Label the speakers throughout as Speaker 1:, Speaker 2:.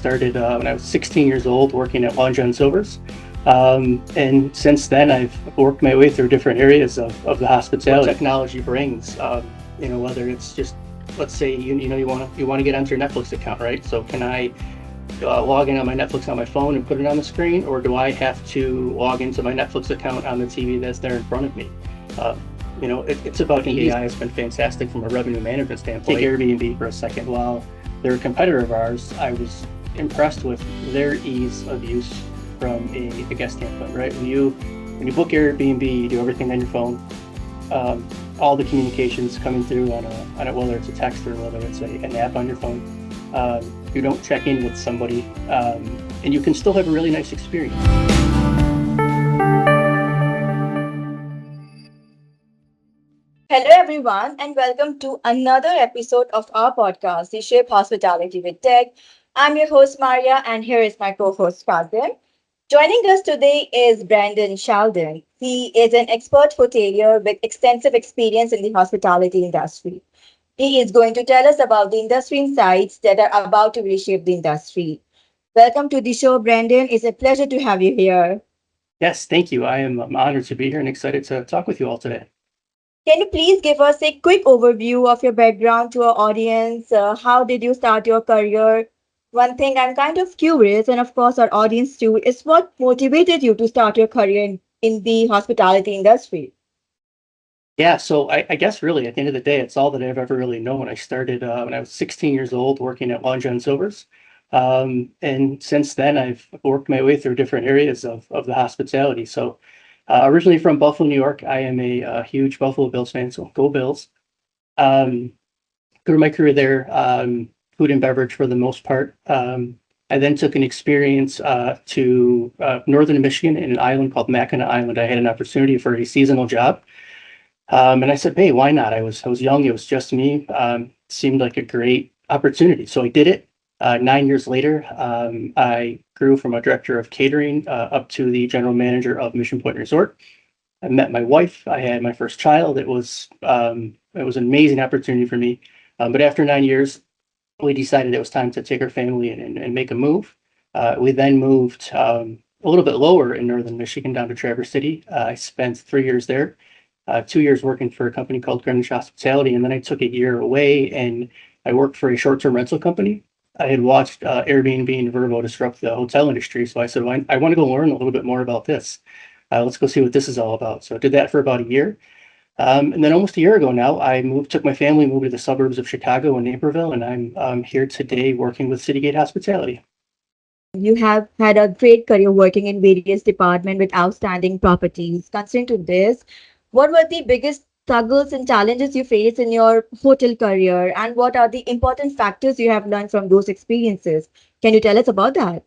Speaker 1: started when I was 16 years old working at Long John Silver's. And since then, I've worked my way through different areas of the hospitality. What technology brings, whether it's just, let's say, you want to get onto your Netflix account, right? So can I log in on my Netflix on my phone and put it on the screen, or do I have to log into my Netflix account on the TV that's there in front of me? It's about AI has been fantastic from a revenue management standpoint. Take Airbnb for a second. While they're a competitor of ours, I was impressed with their ease of use from a guest standpoint, right? When you book Airbnb, you do everything on your phone. All the communications coming through on a whether it's a text or whether it's an app on your phone. You don't check in with somebody, and you can still have a really nice experience.
Speaker 2: Hello, everyone, and welcome to another episode of our podcast, Reshape Hospitality with Tech. I'm your host, Maria, and here is my co host, Farzan. Joining us today is Brandon Sheldon. He is an expert hotelier with extensive experience in the hospitality industry. He is going to tell us about the industry insights that are about to reshape the industry. Welcome to the show, Brandon. It's a pleasure to have you here.
Speaker 1: Yes, thank you. I'm honored to be here and excited to talk with you all today.
Speaker 2: Can you please give us a quick overview of your background to our audience? How did you start your career? One thing I'm kind of curious, and of course our audience too, is what motivated you to start your career in the hospitality industry?
Speaker 1: Yeah, so I guess really at the end of the day, it's all that I've ever really known. I started when I was 16 years old working at Long John Silver's. And since then, I've worked my way through different areas of the hospitality. So originally from Buffalo, New York, I am a huge Buffalo Bills fan, so go Bills. Um, Through my career there, food and beverage for the most part. I then took an experience to northern Michigan in an island called Mackinac Island. I had an opportunity for a seasonal job. And I said, "Hey, why not?" I was young. It was just me. Seemed like a great opportunity, so I did it. 9 years later, I grew from a director of catering up to the general manager of Mission Point Resort. I met my wife. I had my first child. It was an amazing opportunity for me. But after 9 years, we decided it was time to take our family and make a move. We then moved a little bit lower in northern Michigan down to Traverse City. I spent 3 years there, 2 years working for a company called Greenwich Hospitality, and then I took a year away and I worked for a short-term rental company. I had watched Airbnb and Verbo disrupt the hotel industry, so I said, well, I want to go learn a little bit more about this. Let's go see what this is all about. So I did that for about a year. And then almost a year ago now, took my family, moved to the suburbs of Chicago and Naperville, and I'm here today working with CityGate Hospitality.
Speaker 2: You have had a great career working in various departments with outstanding properties. Considering to this, what were the biggest struggles and challenges you faced in your hotel career, and what are the important factors you have learned from those experiences? Can you tell us about that?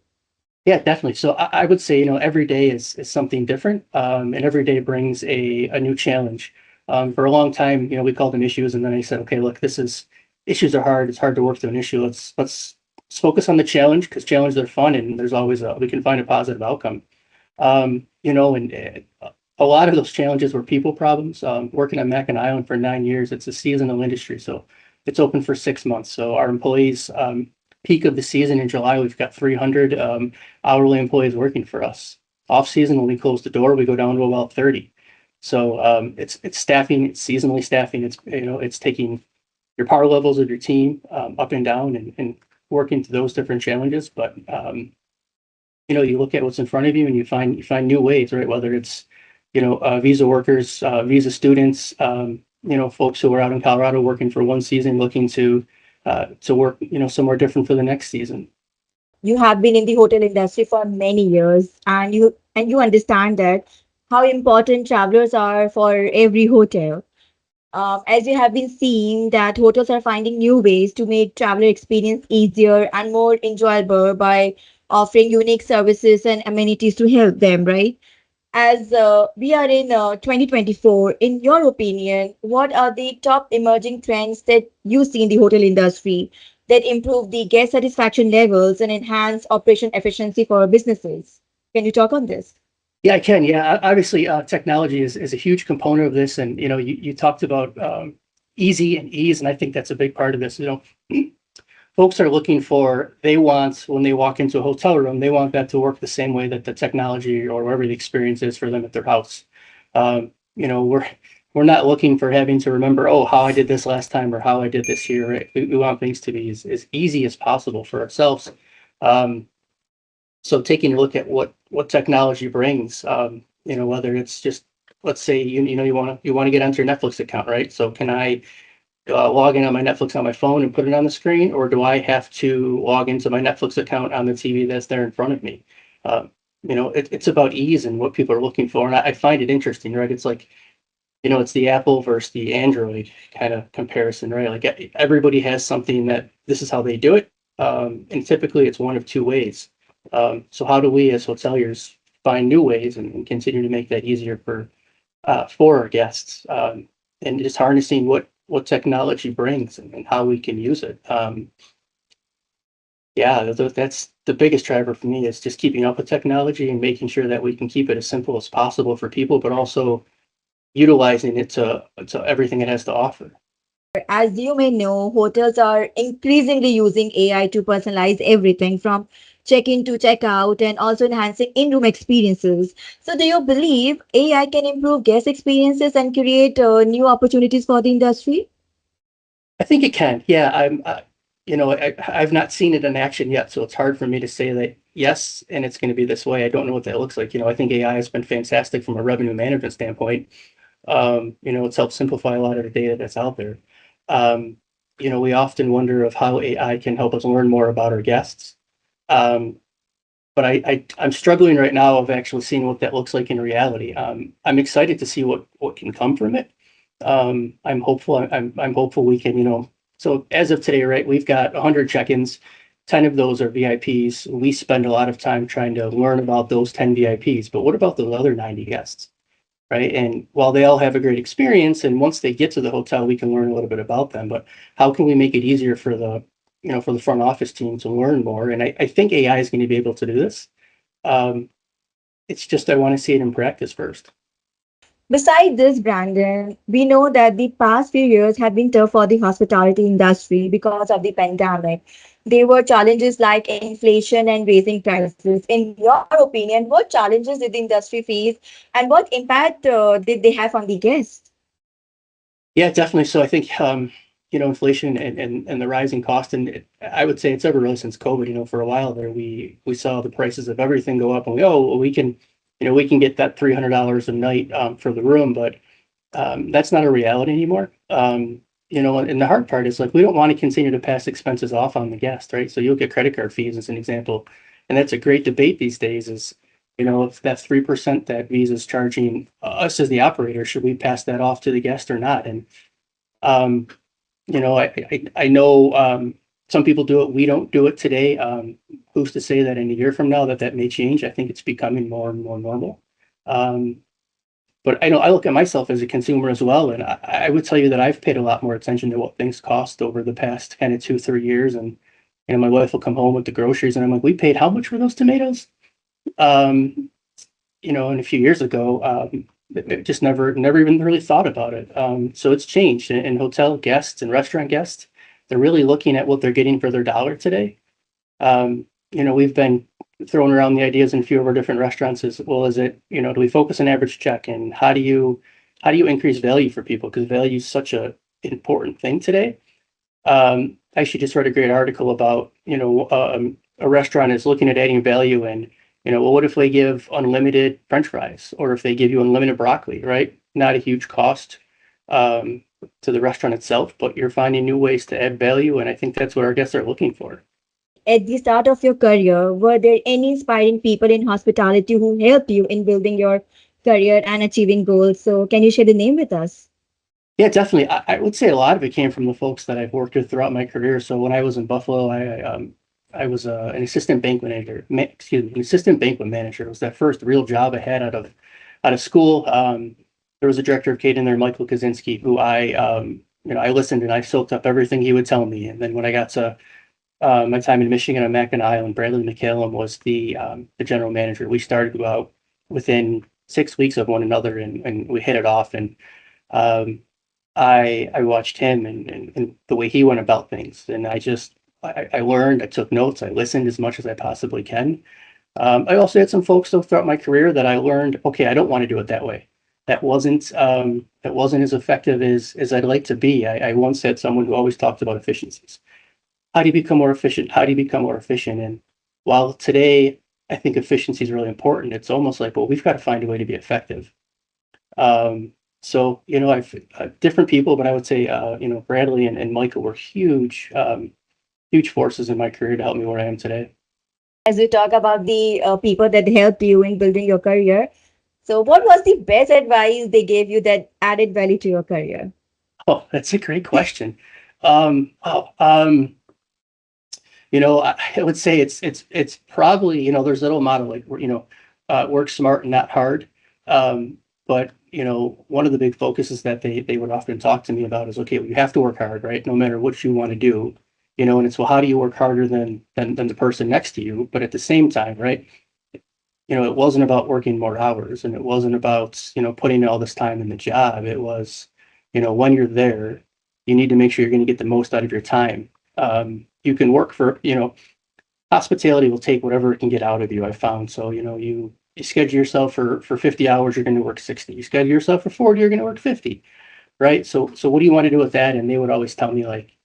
Speaker 1: Yeah, definitely. So I would say, every day is something different, and every day brings a new challenge. For a long time, we called them issues, and then I said, okay, look, issues are hard. It's hard to work through an issue. Let's focus on the challenge because challenges are fun, and there's always we can find a positive outcome. And a lot of those challenges were people problems. Working on Mackinac Island for 9 years, it's a seasonal industry, so it's open for 6 months. So our employees, peak of the season in July, we've got 300 hourly employees working for us. Off season, when we close the door, we go down to about 30. So it's staffing, it's seasonally staffing. It's taking your power levels of your team up and down and working through those different challenges. But you look at what's in front of you and you find new ways, right? Whether it's visa workers, visa students, folks who are out in Colorado working for one season, looking to work, somewhere different for the next season.
Speaker 2: You have been in the hotel industry for many years, and you understand that how important travelers are for every hotel. As you have been seeing that hotels are finding new ways to make traveler experience easier and more enjoyable by offering unique services and amenities to help them, right? As we are in 2024, in your opinion, what are the top emerging trends that you see in the hotel industry that improve the guest satisfaction levels and enhance operation efficiency for businesses? Can you talk on this?
Speaker 1: Yeah, I can. Yeah, obviously, technology is a huge component of this, and you talked about easy and ease, and I think that's a big part of this. folks are looking for, they want, when they walk into a hotel room, they want that to work the same way that the technology or whatever the experience is for them at their house. You know, we're not looking for having to remember, oh, how I did this last time or how I did this here. Right? We want things to be as easy as possible for ourselves. Um, so taking a look at what technology brings, you know, whether it's just, let's say you know you want to get onto your Netflix account, right? So can I log in on my Netflix on my phone and put it on the screen, or do I have to log into my Netflix account on the TV that's there in front of me? Uh, you know, it's about ease and what people are looking for, and I find it interesting, right? It's like, you know, it's the Apple versus the Android kind of comparison, right? Like everybody has something that this is how they do it, and typically it's one of two ways. So how do we as hoteliers find new ways and continue to make that easier for our guests, and just harnessing what technology brings and how we can use it. Yeah, that's the biggest driver for me is just keeping up with technology and making sure that we can keep it as simple as possible for people, but also utilizing it to everything it has to offer.
Speaker 2: As you may know, hotels are increasingly using AI to personalize everything from check-in to check-out and also enhancing in-room experiences. So, do you believe AI can improve guest experiences and create new opportunities for the industry?
Speaker 1: I think it can. Yeah, you know, I've not seen it in action yet, so it's hard for me to say that yes, and it's going to be this way. I don't know what that looks like. You know, I think AI has been fantastic from a revenue management standpoint. You know, it's helped simplify a lot of the data that's out there. Um, you know, we often wonder of how AI can help us learn more about our guests. Um, but I'm struggling right now of actually seeing what that looks like in reality. I'm excited to see what can come from it. I'm hopeful. I'm hopeful we can. You know, so as of today, right, we've got 100 check-ins. 10 of those are VIPs. We spend a lot of time trying to learn about those 10 VIPs. But what about those other 90 guests? Right? And while they all have a great experience, and once they get to the hotel, we can learn a little bit about them. But how can we make it easier for the, you know, for the front office team to learn more? And I think AI is going to be able to do this. Um, it's just I want to see it in practice first.
Speaker 2: Besides this, Brandon, we know that the past few years have been tough for the hospitality industry because of the pandemic. There were challenges like inflation and raising prices. In your opinion, what challenges did the industry face and what impact did they have on the guests?
Speaker 1: Yeah, definitely. So I think you know, inflation and the rising cost, and I would say it's ever really since COVID. You know, for a while there, we saw the prices of everything go up, and well, we can, you know, we can get that $300 a night for the room, but that's not a reality anymore. You know, and the hard part is like we don't want to continue to pass expenses off on the guest, right? So you'll get credit card fees as an example, and that's a great debate these days. Is, you know, if that 3% that Visa's charging us as the operator, should we pass that off to the guest or not? And um, you know, I know some people do it. We don't do it today. Who's to say that in a year from now that may change? I think it's becoming more and more normal. Um, but I know I look at myself as a consumer as well, and I would tell you that I've paid a lot more attention to what things cost over the past kind of 2, 3 years. And you know, my wife will come home with the groceries, and I'm like, "We paid how much for those tomatoes?" Um, you know, and a few years ago, it just never even really thought about it. So it's changed, and hotel guests and restaurant guests, they're really looking at what they're getting for their dollar today. You know, we've been throwing around the ideas in a few of our different restaurants as well. Is it, you know, do we focus on average check, and how do you increase value for people? Because value is such a important thing today. I actually just read a great article about, you know, a restaurant is looking at adding value, and, you know, well, what if they give unlimited French fries, or if they give you unlimited broccoli, right? Not a huge cost um, to the restaurant itself, but you're finding new ways to add value, and I think that's what our guests are looking for.
Speaker 2: At the start of your career, were there any inspiring people in hospitality who helped you in building your career and achieving goals? So, can you share the name with us?
Speaker 1: Yeah, definitely. I would say a lot of it came from the folks that I've worked with throughout my career. So when I was in Buffalo, I was an assistant banquet manager. Excuse me, an assistant banquet manager. It was that first real job I had out of school. There was a director of catering there, Michael Kaczynski, who you know, I listened and I soaked up everything he would tell me. And then when I got to my time in Michigan on Mackinac Island, Bradley McCallum was the general manager. We started out within 6 weeks of one another, and we hit it off. And um, I watched him and the way he went about things, and I just I learned, I took notes, I listened as much as I possibly can. I also had some folks though throughout my career that I learned, okay, I don't want to do it that way. That wasn't as effective as I'd like to be. I once had someone who always talked about efficiencies. How do you become more efficient? How do you become more efficient? And while today I think efficiency is really important, it's almost like, well, we've got to find a way to be effective. Um, so, I've different people, but I would say, Bradley and Michael were huge forces in my career to help me where I am today.
Speaker 2: As we talk about the people that helped you in building your career, so what was the best advice they gave you that added value to your career?
Speaker 1: Oh, that's a great question. Um, oh, um, I would say it's probably, there's a little motto like, work smart and not hard. But one of the big focuses that they would often talk to me about is, okay, well, you have to work hard, right? No matter what you want to do, and it's, well, how do you work harder than the person next to you? But at the same time, right? It wasn't about working more hours, and it wasn't about, putting all this time in the job. It was, when you're there, you need to make sure you're going to get the most out of your time. You can work for, hospitality will take whatever it can get out of you, I found. So, you schedule yourself for 50 hours, you're going to work 60. You schedule yourself for 40, you're going to work 50, right? So what do you want to do with that? And they would always tell me, like,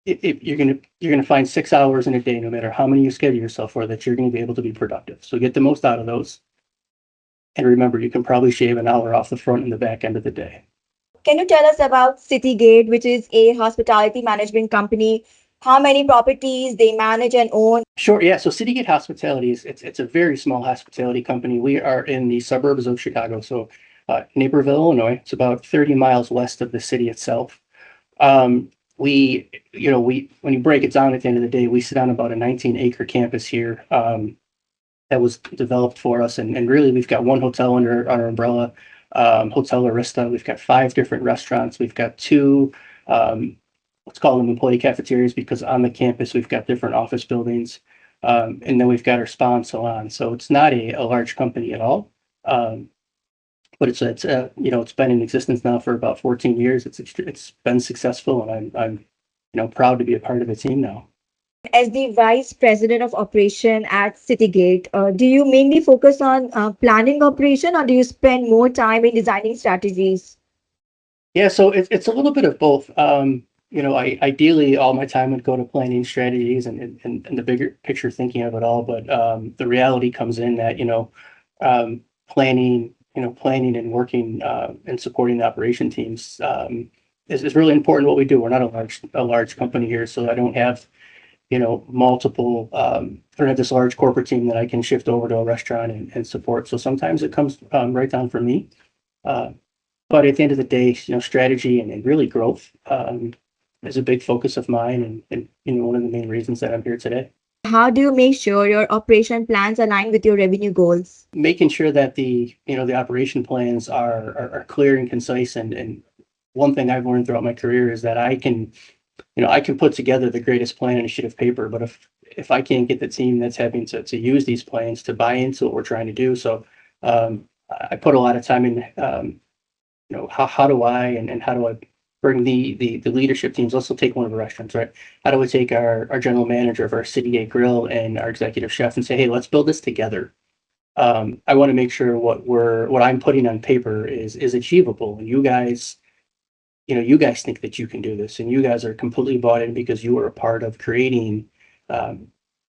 Speaker 1: if you're gonna find 6 hours in a day, no matter how many you schedule yourself for, that you're gonna be able to be productive. So get the most out of those. And remember, you can probably shave an hour off the front and the back end of the day.
Speaker 2: Can you tell us about CityGate, which is a hospitality management company? How many properties they manage and own?
Speaker 1: Sure, yeah. So CityGate Hospitality it's a very small hospitality company. We are in the suburbs of Chicago, so Naperville, Illinois. It's about 30 miles west of the city itself. We when you break it down at the end of the day, we sit on about a 19-acre campus here. That was developed for us. And really, we've got one hotel under our umbrella, Hotel Arista. We've got 5 different restaurants. We've got 2, let's call them employee cafeterias, because on the campus, we've got different office buildings. And then we've got our spa and salon. So it's not a large company at all. Um, but it's been in existence now for about 14 years. It's been successful, and I'm proud to be a part of the team now.
Speaker 2: As the vice president of operation at CityGate, do you mainly focus on planning operation or do you spend more time in designing strategies?
Speaker 1: Yeah, so it's a little bit of both. I ideally all my time would go to planning strategies and the bigger picture thinking of it all. But the reality comes in that um, planning and working and supporting the operation teams is really important. What we do. We're not a large company here, so I don't have multiple. I don't have this large corporate team that I can shift over to a restaurant and support. So sometimes it comes right down from me. Uh, but at the end of the day, strategy and really growth is a big focus of mine, and one of the main reasons that I'm here today.
Speaker 2: How do you make sure your operation plans align with your revenue goals?
Speaker 1: Making sure that the operation plans are clear and concise, and one thing I've learned throughout my career is that I can put together the greatest plan on a sheet of paper, but if I can't get the team that's having to use these plans to buy into what we're trying to do, so I put a lot of time in. How do I and how do I bring the leadership teams? Let's take one of the restaurants, right? How do we take our general manager of our CityGate Grill and our executive chef and say, hey, let's build this together. I want to make sure what I'm putting on paper is achievable, and you guys think that you can do this, and you guys are completely bought in because you are a part of um,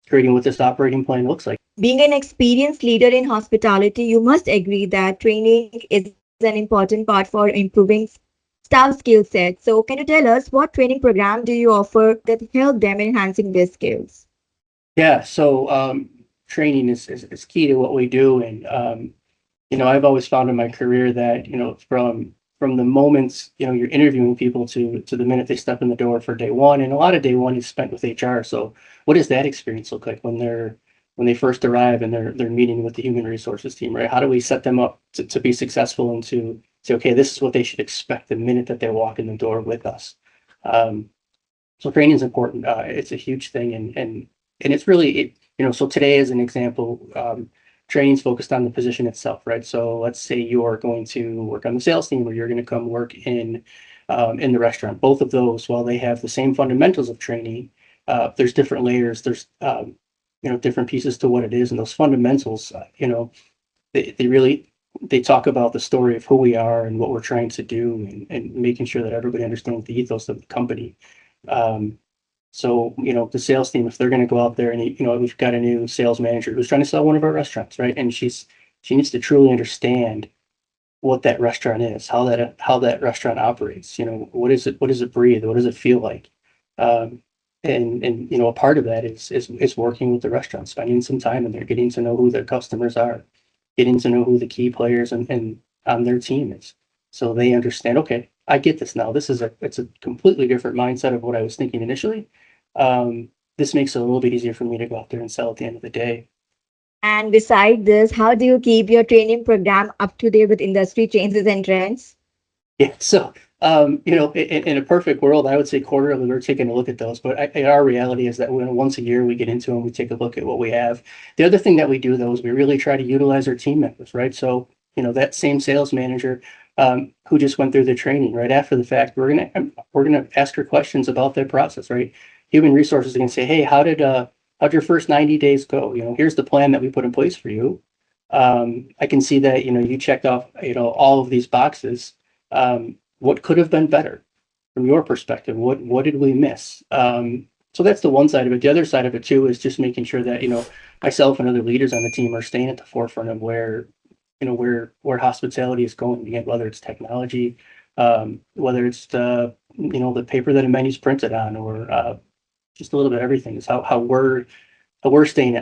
Speaker 1: creating what this operating plan looks like.
Speaker 2: Being an experienced leader in hospitality, you must agree that training is an important part for improving staff skill set. So, can you tell us what training program do you offer that help them enhancing their skills?
Speaker 1: Yeah, so training is key to what we do, and I've always found in my career that from the moments you're interviewing people to the minute they step in the door for day one, and a lot of day one is spent with HR. So what does that experience look like when they first arrive and they're meeting with the human resources team, right? How do we set them up to be successful and to say, okay, this is what they should expect the minute that they walk in the door with us. Um, so training is important. It's a huge thing, and it's really So today, as an example, training is focused on the position itself, right? So let's say you are going to work on the sales team, or you're going to come work in the restaurant. Both of those, while they have the same fundamentals of training, there's different layers. There's different pieces to what it is, and those fundamentals. They really they talk about the story of who we are and what we're trying to do, and making sure that everybody understands the ethos of the company. Um, so, the sales team, if they're going to go out there and, we've got a new sales manager who's trying to sell one of our restaurants, right? And she needs to truly understand what that restaurant is, how that restaurant operates. What does it breathe? What does it feel like? Um, and a part of that is working with the restaurant, spending some time in there, getting to know who their customers are, getting to know who the key players and on their team is, so they understand. Okay, I get this now. It's a completely different mindset of what I was thinking initially. This makes it a little bit easier for me to go out there and sell at the end of the day.
Speaker 2: And beside this, how do you keep your training program up to date with industry changes and trends?
Speaker 1: Yeah. So, in a perfect world, I would say quarterly we're taking a look at those. But our reality is that once a year we get into them, we take a look at what we have. The other thing that we do though is we really try to utilize our team members, right? So, that same sales manager who just went through the training, right after the fact, we're gonna ask her questions about their process, right? Human resources are gonna say, hey, how'd your first 90 days go? Here's the plan that we put in place for you. I can see that you checked off all of these boxes. What could have been better from your perspective? What did we miss? So that's the one side of it. The other side of it too is just making sure that myself and other leaders on the team are staying at the forefront of where hospitality is going. Again, whether it's technology, whether it's the paper that a menu's printed on, or just a little bit of everything. Is how we're staying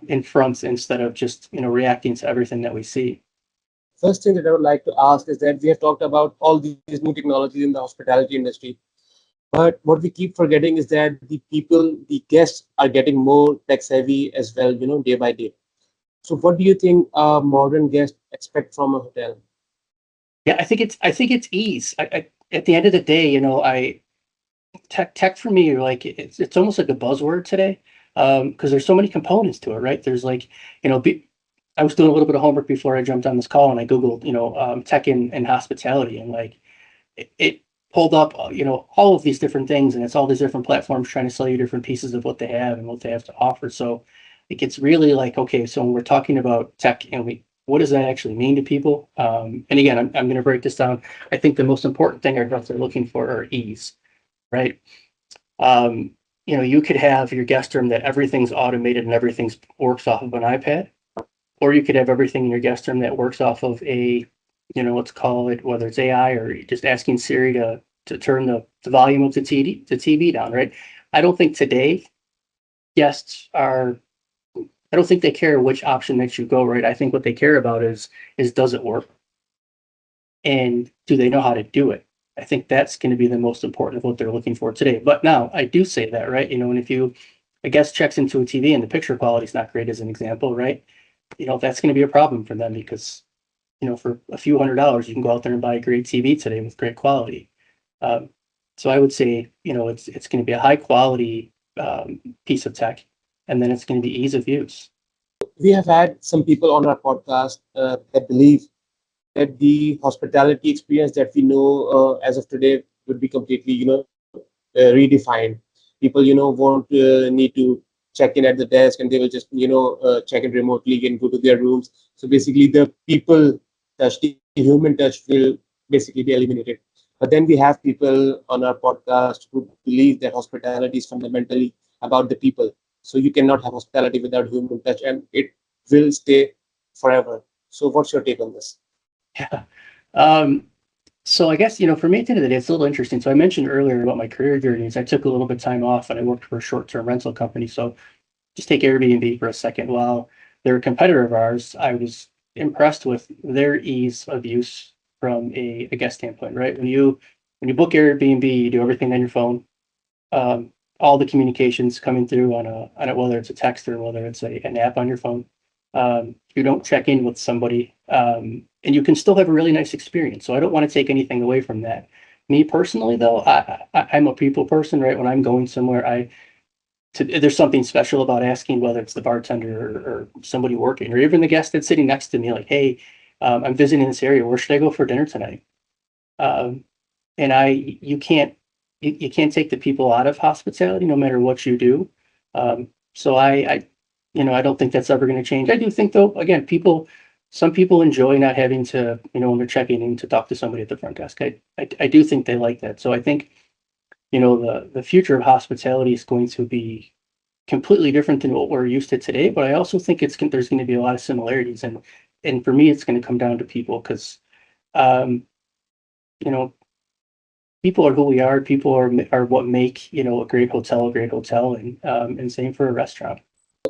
Speaker 1: in front instead of just reacting to everything that we see.
Speaker 3: First thing that I would like to ask is that we have talked about all these new technologies in the hospitality industry, but what we keep forgetting is that the people, the guests are getting more tech savvy as well, day by day. So what do you think a modern guest expect from a hotel?
Speaker 1: Yeah, I think it's ease. At the end of the day, I tech for me, like it's almost like a buzzword today, because there's so many components to it, right? There's like, you know, be, I was doing a little bit of homework before I jumped on this call, and I googled, tech in hospitality, and like it pulled up, all of these different things, and it's all these different platforms trying to sell you different pieces of what they have and what they have to offer. So it gets really like, okay, so when we're talking about tech, and what does that actually mean to people? And again, I'm going to break this down. I think the most important thing our guests are looking for are ease, right? Um, you could have your guest room that everything's automated and everything's works off of an iPad, or you could have everything in your guest room that works off of let's call it, whether it's AI or just asking Siri to turn the volume of the TV down, right? I don't think today guests are. I don't think they care which option that you go, right? I think what they care about is does it work, and do they know how to do it? I think that's going to be the most important of what they're looking for today. But now I do say that, right? And if a guest checks into a TV and the picture quality is not great, as an example, right? That's going to be a problem for them, because for a few $100s, you can go out there and buy a great TV today with great quality. Um, so I would say, it's going to be a high quality piece of tech, and then it's going to be ease of use.
Speaker 3: We have had some people on our podcast that believe that the hospitality experience that we know as of today would be completely, redefined. People, won't need to check in at the desk, and they will just, check in remotely and go to their rooms. So basically, the people touch, the human touch will basically be eliminated. But then we have people on our podcast who believe that hospitality is fundamentally about the people. So you cannot have hospitality without human touch, and it will stay forever. So what's your take on this?
Speaker 1: Yeah. Um, so I guess, for me at the end of the day, it's a little interesting. So I mentioned earlier about my career journeys. I took a little bit of time off and I worked for a short-term rental company. So just take Airbnb for a second. While they're a competitor of ours, I was impressed with their ease of use from a guest standpoint, right? When you book Airbnb, you do everything on your phone. Um, all the communications coming through on a whether it's a text or whether it's an app on your phone. You don't check in with somebody, and you can still have a really nice experience. So I don't want to take anything away from that. Me personally, though, I'm a people person, right? When I'm going somewhere, there's something special about asking, whether it's the bartender or somebody working, or even the guest that's sitting next to me, like, hey, I'm visiting this area. Where should I go for dinner tonight? Um, and you you can't take the people out of hospitality no matter what you do. So I don't think that's ever going to change. I do think though, again, some people enjoy not having to, when they're checking in to talk to somebody at the front desk. I do think they like that. So I think, the future of hospitality is going to be completely different than what we're used to today. But I also think there's going to be a lot of similarities, and for me, it's going to come down to people because, um, you know, people are who we are. People are what make a great hotel, and same for a restaurant.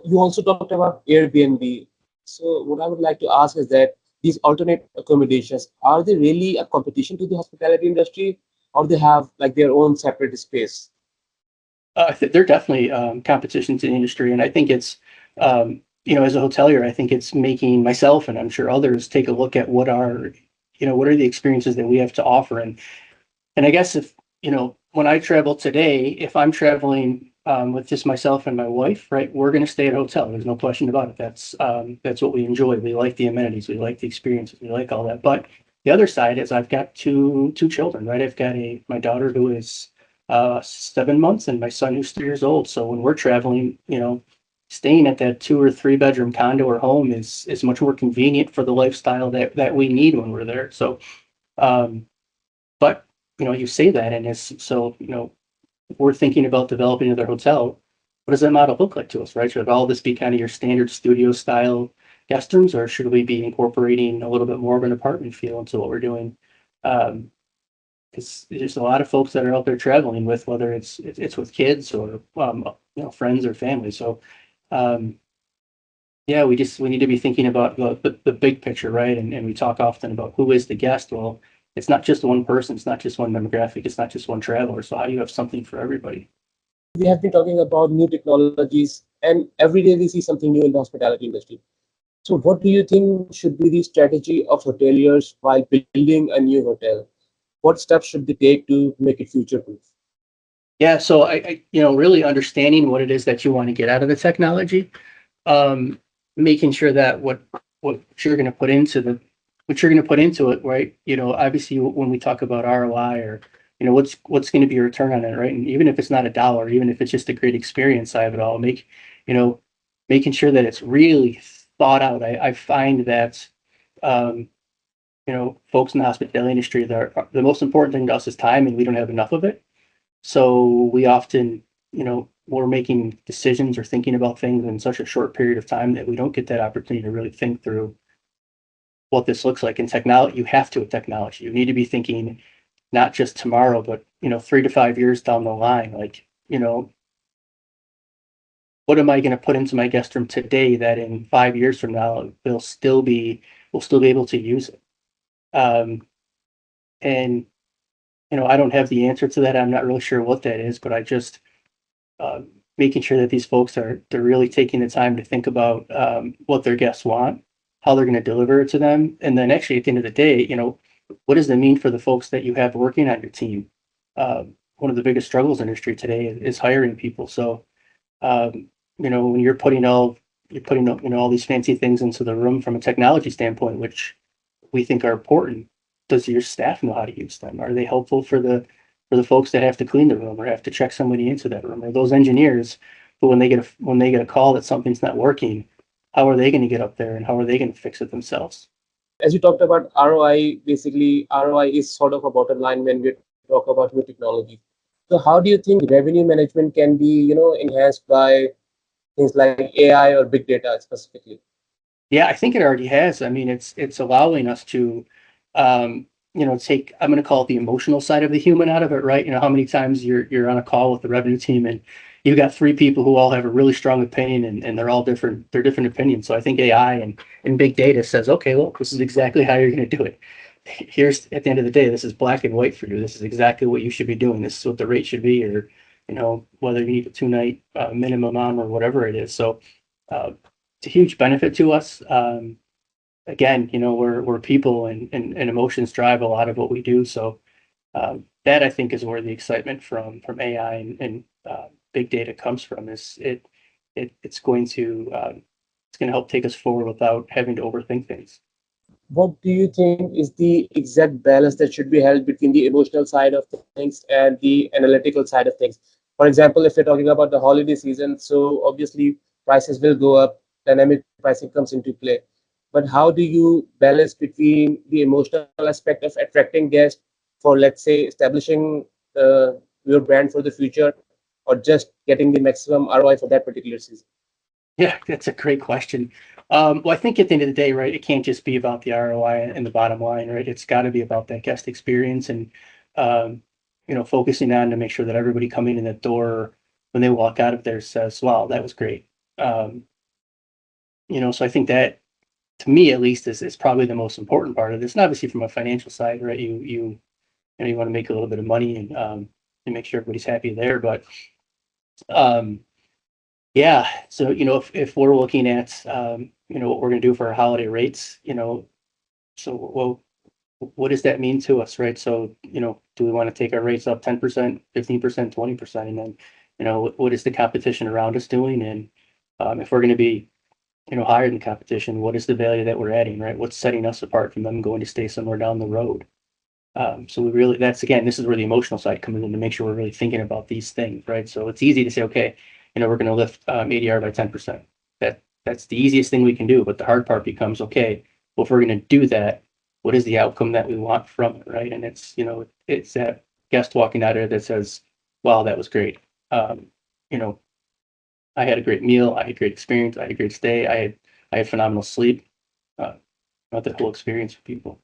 Speaker 3: You also talked about Airbnb. So what I would like to ask is that these alternate accommodations, are they really a competition to the hospitality industry, or they have like their own separate space?
Speaker 1: They're definitely competition to the industry, and I think it's as a hotelier, I think it's making myself and I'm sure others take a look at what are the experiences that we have to offer, and I guess if, when I travel today, if I'm traveling with just myself and my wife, right, we're going to stay at a hotel. There's no question about it. That's what we enjoy. We like the amenities. We like the experiences. We like all that. But the other side is I've got two children, right? I've got my daughter who is 7 months and my son who's 3 years old. So when we're traveling, staying at that 2 or 3 bedroom condo or home is much more convenient for the lifestyle that we need when we're there. So, um, but you say that, and it's so if we're thinking about developing another hotel, what does that model look like to us, right? Should all this be kind of your standard studio style guest rooms, or should we be incorporating a little bit more of an apartment feel into what we're doing? Because there's a lot of folks that are out there traveling with, whether it's with kids or friends or family. So um, yeah, we need to be thinking about the big picture, right? And we talk often about who is the guest. Well, it's not just one person, it's not just one demographic, it's not just one traveler. So how do you have something for everybody?
Speaker 3: We have been talking about new technologies, and every day we see something new in the hospitality industry. So, what do you think should be the strategy of hoteliers while building a new hotel? What steps should they take to make it future proof?
Speaker 1: Yeah, so really understanding what it is that you want to get out of the technology, um, making sure that what you're going to put into it, right? Obviously when we talk about ROI, or what's going to be a return on it, right? And even if it's not a dollar, even if it's just a great experience out of it all, you know making sure that it's really thought out. I find that um, folks in the hospitality industry, the most important thing to us is time, and we don't have enough of it. So we often, we're making decisions or thinking about things in such a short period of time that we don't get that opportunity to really think through what this looks like in technology. You have to with technology. You need to be thinking not just tomorrow, but 3 to 5 years down the line. Like, what am I going to put into my guest room today that in 5 years from now we'll still be able to use it. And I don't have the answer to that. I'm not really sure what that is, but I just uh, making sure that these folks they're really taking the time to think about what their guests want, how they're going to deliver it to them, and then actually at the end of the day, what does that mean for the folks that you have working on your team? One of the biggest struggles in industry today is hiring people. So when you're putting all these fancy things into the room from a technology standpoint, which we think are important, does your staff know how to use them? Are they helpful for the folks that have to clean the room or have to check somebody into that room, or those engineers who when they get a call that something's not working, how are they going to get up there and how are they going to fix it themselves?
Speaker 3: As you talked about ROI, basically ROI is sort of a bottom line when we talk about new technology. So, how do you think revenue management can be, enhanced by things like AI or big data specifically?
Speaker 1: Yeah, I think it already has. I mean, it's allowing us to, take, I'm going to call it the emotional side of the human out of it, right? How many times you're on a call with the revenue team and you've got three people who all have a really strong opinion, and they're all different. They're different opinions. So I think AI and big data says, okay, well, this is exactly how you're going to do it. Here's at the end of the day, this is black and white for you. This is exactly what you should be doing. This is what the rate should be, or whether you need a 2 night minimum on or whatever it is. So. Uh, it's a huge benefit to us. Again, we're people, and emotions drive a lot of what we do. So that I think is where the excitement from AI and big data comes from. Is it's going to help take us forward without having to overthink things.
Speaker 3: What do you think is the exact balance that should be held between the emotional side of things and the analytical side of things? For example, if you're talking about the holiday season, so obviously prices will go up, dynamic pricing comes into play. But how do you balance between the emotional aspect of attracting guests for, let's say, establishing uh, your brand for the future, or just getting the maximum ROI for that particular season?
Speaker 1: Yeah, that's a great question. Well, I think at the end of the day, right, it can't just be about the ROI and the bottom line, right? It's got to be about that guest experience and, um, focusing on to make sure that everybody coming in the door when they walk out of there says, "Wow, that was great." Um, so I think that to me at least is probably the most important part of this. And obviously from a financial side, right? You want to make a little bit of money and make sure everybody's happy there. But um, yeah, so if we're looking at what we're going to do for our holiday rates, so well, what does that mean to us, right? So do we want to take our rates up 10%, 15%, 20%, and then what is the competition around us doing, and if we're going to be higher than competition, what is the value that we're adding, right? What's setting us apart from them going to stay somewhere down the road? So we really, that's again, this is where the emotional side comes in to make sure we're really thinking about these things, right? So it's easy to say, okay, we're going to lift ADR by 10%. That's the easiest thing we can do. But the hard part becomes, okay, well, if we're going to do that, what is the outcome that we want from it, right? And it's that guest walking out of there that says, wow, that was great. You know, I had a great meal, I had a great experience, I had a great stay, I had phenomenal sleep. Uh, About the whole experience for people.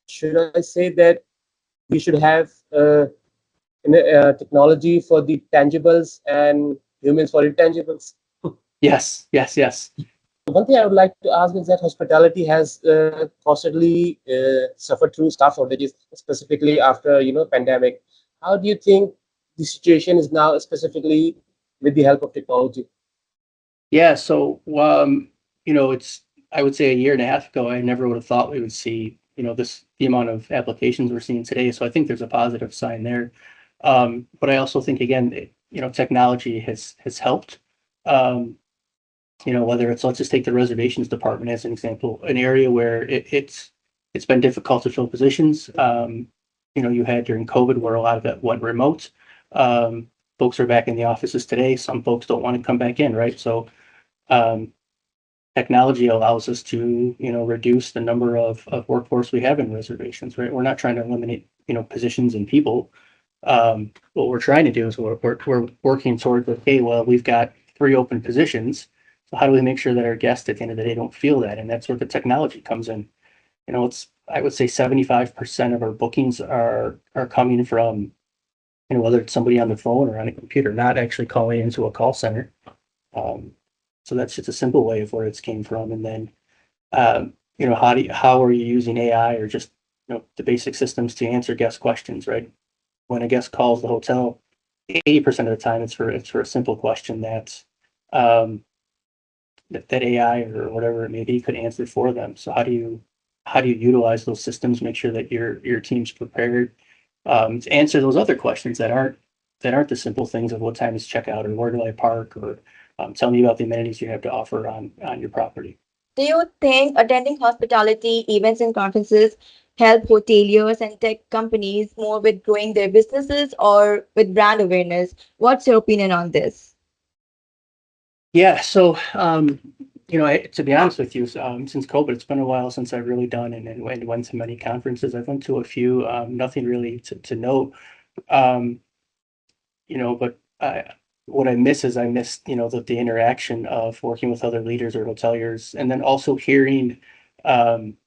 Speaker 3: Should I say that we should have technology for the tangibles and humans for intangibles?
Speaker 1: Yes, yes, yes.
Speaker 3: One thing I would like to ask is that hospitality has constantly suffered through staff shortages, specifically after pandemic. How do you think the situation is now, specifically with the help of technology?
Speaker 1: Yeah, so it's I would say a year and a half ago, I never would have thought we would see, the amount of applications we're seeing today. So I think there's a positive sign there. But I also think again, technology has helped. Um, whether it's let's just take the reservations department as an example, an area where it's been difficult to fill positions. You had during COVID where a lot of it went remote. Folks are back in the offices today. Some folks don't want to come back in, right? So um, technology allows us to reduce the number of workforce we have in reservations, right? We're not trying to eliminate positions and people. What we're trying to do is we're working towards, okay, well, we've got 3 open positions, so how do we make sure that our guests at the end of the day don't feel that? And that's where the technology comes in. It's, I would say, 75% of our bookings are coming from whether it's somebody on the phone or on a computer, not actually calling into a call center. um, so that's just a simple way of where it's came from. And then, how are you using AI or just, the basic systems to answer guest questions, right? When a guest calls the hotel, 80% of the time it's for a simple question um, that AI or whatever it may be could answer for them. So how do you utilize those systems, make sure that your team's prepared to answer those other questions that aren't the simple things of what time is checkout or where do I park or tell me about the amenities you have to offer on your property.
Speaker 2: Do you think attending hospitality events and conferences help hoteliers and tech companies more with growing their businesses or with brand awareness? What's your opinion on this?
Speaker 1: Yeah, so to be honest with you, since COVID, it's been a while since I've really done and went to many conferences. I've went to a few, nothing really to note. Um, but what I miss is I miss, the interaction of working with other leaders or hoteliers, and then also um,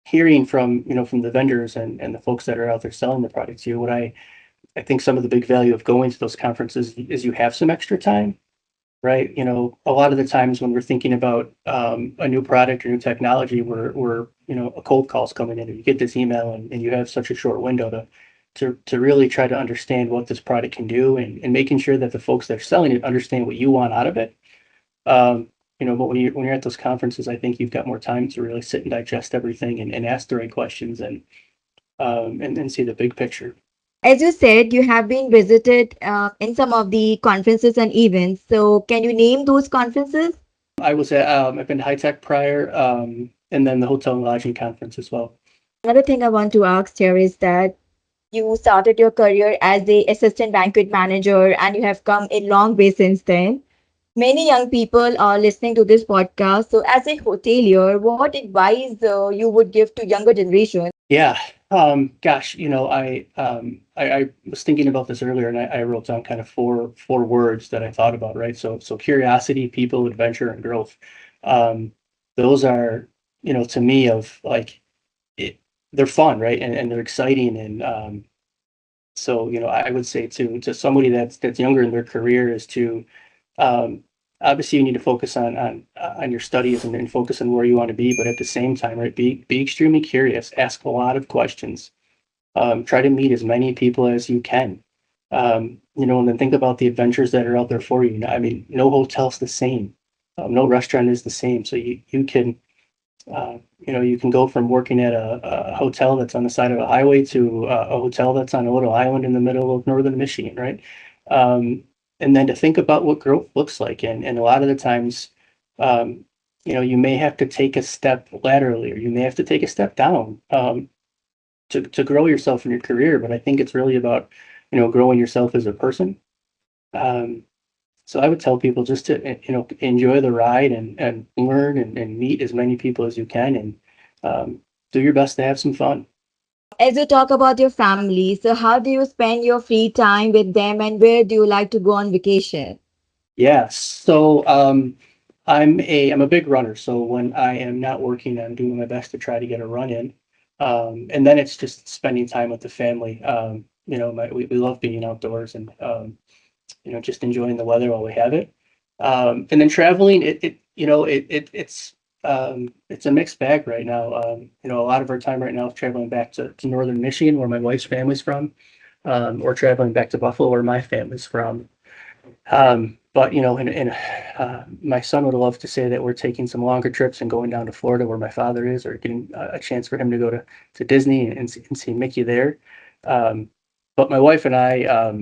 Speaker 1: hearing from the vendors and the folks that are out there selling the product to you. I think some of the big value of going to those conferences is you have some extra time, right? A lot of the times when we're thinking about a new product or new technology, we're a cold call's coming in, and you get this email, and you have such a short window to really try to understand what this product can do, and making sure that the folks that are selling it understand what you want out of it. But when you're at those conferences, I think you've got more time to really sit and digest everything and ask the right questions and see the big picture.
Speaker 2: As you said, you have been visited in some of the conferences and events. So, can you name those conferences?
Speaker 1: I've been to High Tech prior. and then the hotel and lodging conference as well.
Speaker 2: Another thing I want to ask here is that you started your career as a assistant banquet manager and you have come a long way since then. Many young people are listening to this podcast. So, as a hotelier, what advice you would give to younger generation?
Speaker 1: Yeah. Gosh, I was thinking about this earlier, and I wrote down kind of four words that I thought about, right? So curiosity, people, adventure, and growth. Um, those are, to me, of like it, they're fun, right? And they're exciting, and so I would say to somebody that's younger in their career is to um, obviously you need to focus on your studies and focus on where you want to be, but at the same time, right, be extremely curious, ask a lot of questions, try to meet as many people as you can, and then think about the adventures that are out there for you. I mean, no hotel's the same, no restaurant is the same, so you can you can go from working at a hotel that's on the side of a highway to a hotel that's on a little island in the middle of northern Michigan, right? Um, and then to think about what growth looks like, and a lot of the times, um, you may have to take a step laterally, or you may have to take a step down to grow yourself in your career. But I think it's really about growing yourself as a person. Um, so I would tell people just to, enjoy the ride and learn and meet as many people as you can and do your best to have some fun.
Speaker 2: As you talk about your family, so how do you spend your free time with them and where do you like to go on vacation?
Speaker 1: Yeah. So I'm a big runner. So when I am not working, I'm doing my best to try to get a run in. And then it's just spending time with the family. We love being outdoors and just enjoying the weather while we have it. And then traveling, it's a mixed bag right now. A lot of our time right now is traveling back to northern Michigan, where my wife's family's from, or traveling back to Buffalo, where my family's from. But my son would love to say that we're taking some longer trips and going down to Florida, where my father is, or getting a chance for him to go to Disney and see Mickey there. Um, but my wife and I,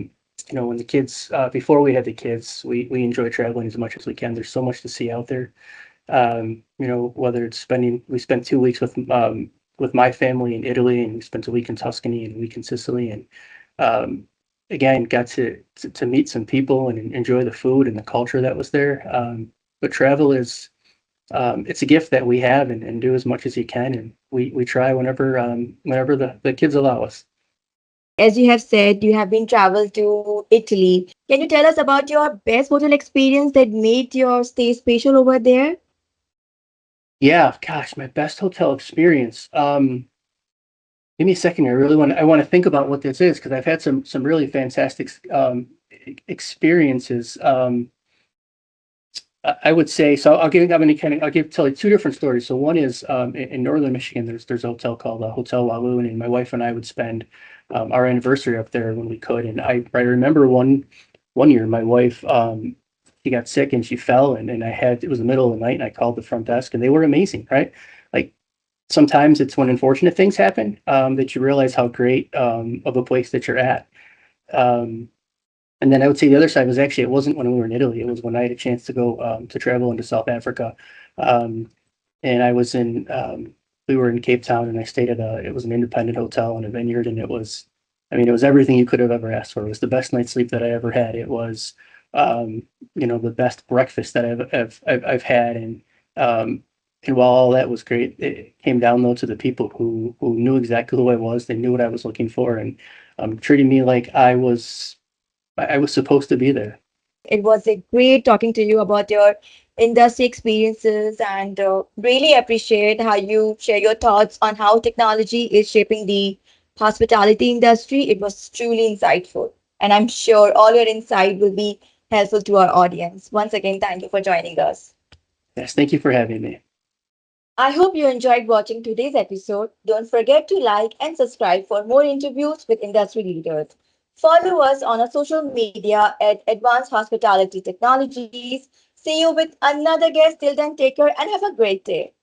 Speaker 1: when the kids, before we had the kids, we enjoy traveling as much as we can. There's so much to see out there. Whether it's we spent 2 weeks with my family in Italy, and we spent a week in Tuscany and a week in Sicily, and um, again got to meet some people and enjoy the food and the culture that was there. But travel is it's a gift that we have, and do as much as you can, and we try whenever the kids allow us.
Speaker 2: As you have said, you have been traveled to Italy. Can you tell us about your best hotel experience that made your stay special over there?
Speaker 1: Yeah, gosh, my best hotel experience. Give me a second here. I want to think about what this is because I've had some really fantastic experiences. I would say so. I'll tell you two different stories. So one is in northern Michigan. There's a hotel called Hotel Walloon, and my wife and I would spend our anniversary up there when we could. And I remember one year my wife she got sick and she fell, and it was the middle of the night, and I called the front desk, and they were amazing, right? Like sometimes it's when unfortunate things happen that you realize how great of a place that you're at. Um, and then I would say the other side was actually it wasn't when we were in Italy. It was when I had a chance to go to travel into South Africa, um, and we were in Cape Town, and I stayed at it was an independent hotel in a vineyard, and I mean, it was everything you could have ever asked for. It was the best night's sleep that I ever had. It was, the best breakfast that I've had, um, and while all that was great, it came down though to the people who knew exactly who I was. They knew what I was looking for, and treated me like I was supposed to be there.
Speaker 2: It was a great talking to you about your industry experiences and really appreciate how you share your thoughts on how technology is shaping the hospitality industry. It was truly insightful. And I'm sure all your insight will be helpful to our audience. Once again, thank you for joining us.
Speaker 1: Yes, thank you for having me.
Speaker 2: I hope you enjoyed watching today's episode. Don't forget to like and subscribe for more interviews with industry leaders. Follow us on our social media at Advanced Hospitality Technologies. See you with another guest. Till then, take care and have a great day.